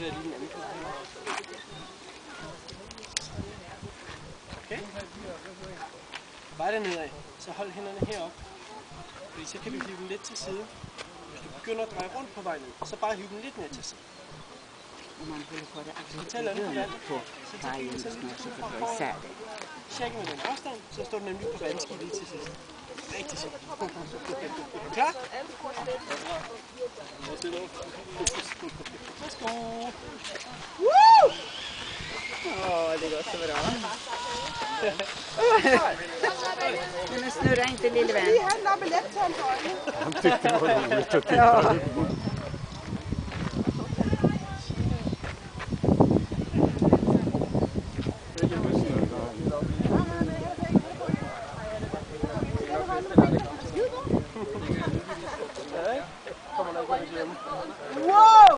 sætter jeg lige en anden fod her. Okay. Vej der nedad, så hold hænderne heroppe. Fordi så kan du hive dem lidt til side. Hvis du begynder at dreje rundt på vej ned, så bare hive dem lidt ned til side. Man håller på det på vejen, så förstår isär det. Tjekke med den afstand, så står du nemlig på vandski lige til sidst. Rigtig simpelt. Er du klar? Værsgo. Woo! Det går så bra. Men snurra inte lille vän. Vi har en labelett till honom. Han tyckte det var roligt att titta. Wow!